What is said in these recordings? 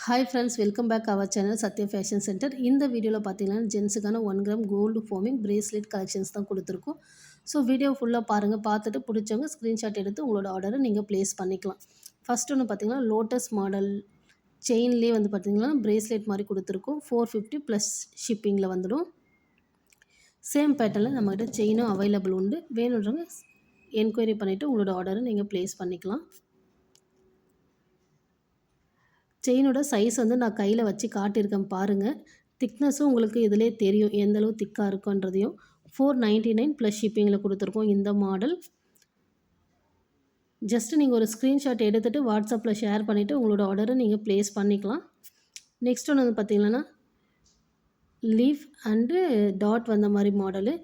Hi friends, welcome back our channel Sathya fashion centre. இந்த வீடியோவில் பார்த்தீங்கன்னா ஜென்ஸுக்கான 1 gram gold forming bracelet collections தான் கொடுத்துருக்கோம். ஸோ வீடியோ ஃபுல்லாக பாருங்கள். பார்த்துட்டு பிடிச்சவங்க ஸ்க்ரீன்ஷாட் எடுத்து உங்களோட ஆர்டரை நீங்கள் ப்ளேஸ் பண்ணிக்கலாம். ஃபஸ்ட் ஒன்று பார்த்தீங்கன்னா லோட்டஸ் மாடல் செயின்லேயே வந்து பார்த்தீங்கன்னா பிரேஸ்லெட் மாதிரி கொடுத்துருக்கோம். 450 ப்ளஸ் ஷிப்பிங்கில் வந்துடும். சேம் பேட்டர்னில் நம்மகிட்ட செயினும் அவைலபிள் உண்டு. வேணுன்றவங்க என்கொயரி பண்ணிவிட்டு உங்களோட ஆர்டரை நீங்கள் ப்ளேஸ் பண்ணிக்கலாம். செயினோட சைஸ் வந்து நான் கையில் வச்சு காட்டியிருக்கேன் பாருங்கள். திக்னஸும் உங்களுக்கு இதிலே தெரியும் எந்தளவு திக்காக இருக்குன்றதையும். 499 ப்ளஸ் ஷிப்பிங்கில் கொடுத்துருக்கோம் இந்த மாடல். ஜஸ்ட்டு நீங்கள் ஒரு ஸ்க்ரீன்ஷாட் எடுத்துகிட்டு வாட்ஸ்அப்பில் ஷேர் பண்ணிவிட்டு உங்களோட ஆர்டரை நீங்கள் ப்ளேஸ் பண்ணிக்கலாம். நெக்ஸ்ட் ஒன்று வந்து பார்த்திங்கன்னா லீஃப் அண்டு டாட் வந்த மாதிரி மாடலு.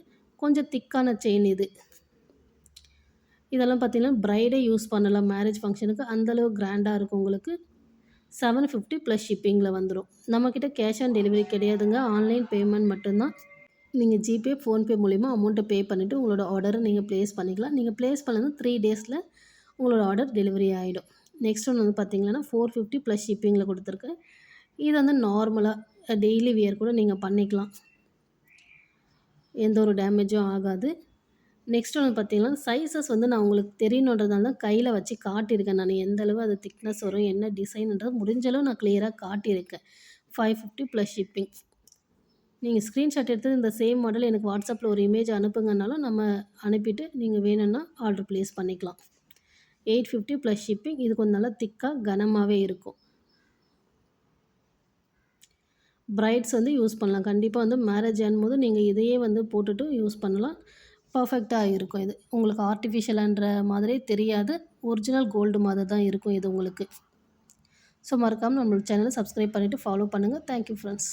கொஞ்சம் திக்கான செயின் இது. இதெல்லாம் பார்த்திங்கன்னா ப்ரைடே யூஸ் பண்ணலாம் மேரேஜ் ஃபங்க்ஷனுக்கு. அந்தளவு கிராண்டாக இருக்கும் உங்களுக்கு. 750 ப்ளஸ் ஷிப்பிங்கில் வந்துடும். நம்மக்கிட்ட கேஷ் ஆன் டெலிவரி கிடையாதுங்க. ஆன்லைன் பேமெண்ட் மட்டும்தான். நீங்கள் ஜிபே, ஃபோன்பே மூலிமா அமௌண்ட்டை பே பண்ணிவிட்டு உங்களோட ஆர்டரை நீங்கள் ப்ளேஸ் பண்ணிக்கலாம். நீங்கள் ப்ளேஸ் பண்ணது 3 டேஸில் உங்களோட ஆர்டர் டெலிவரி ஆகிடும். நெக்ஸ்ட் ஒன்று வந்து பார்த்திங்கன்னா 450 ப்ளஸ் ஷிப்பிங்கில் கொடுத்துருக்கேன். இது வந்து நார்மலாக டெய்லி வியர் கூட நீங்கள் பண்ணிக்கலாம். எந்த ஒரு டேமேஜும் ஆகாது. நெக்ஸ்ட் ஒன்று பார்த்தீங்கன்னா சைஸஸ் வந்து நான் உங்களுக்கு தெரியணுன்றதால தான் கையில் வச்சு காட்டியிருக்கேன். நான் எந்த அளவு அது திக்னஸ் வரும், என்ன டிசைன்ன்றது முடிஞ்சளவு நான் கிளியராக காட்டியிருக்கேன். 550 ப்ளஸ் ஷிப்பிங். நீங்கள் ஸ்க்ரீன்ஷாட் எடுத்து இந்த சேம் மாடல் எனக்கு வாட்ஸ்அப்பில் ஒரு இமேஜ் அனுப்புங்கனாலும் நம்ம அனுப்பிட்டு நீங்கள் வேணும்னா ஆர்டர் ப்ளேஸ் பண்ணிக்கலாம். 850 ப்ளஸ் ஷிப்பிங். இது கொஞ்சம் நல்லா திக்காக கனமாகவே இருக்கும். பிரைட்ஸ் வந்து யூஸ் பண்ணலாம். கண்டிப்பாக வந்து மேரேஜ் ஆகும்போது நீங்கள் இதையே வந்து போட்டுட்டு யூஸ் பண்ணலாம். பர்ஃபெக்டாக இருக்கும். இது உங்களுக்கு ஆர்டிஃபிஷியலான்ற மாதிரியே தெரியாது. ஒரிஜினல் கோல்டு மாதிரி தான் இருக்கும் இது உங்களுக்கு. ஸோ மறக்காமல் நம்மளோட சேனலை சப்ஸ்கிரைப் பண்ணிவிட்டு ஃபாலோ பண்ணுங்கள். Thank you friends.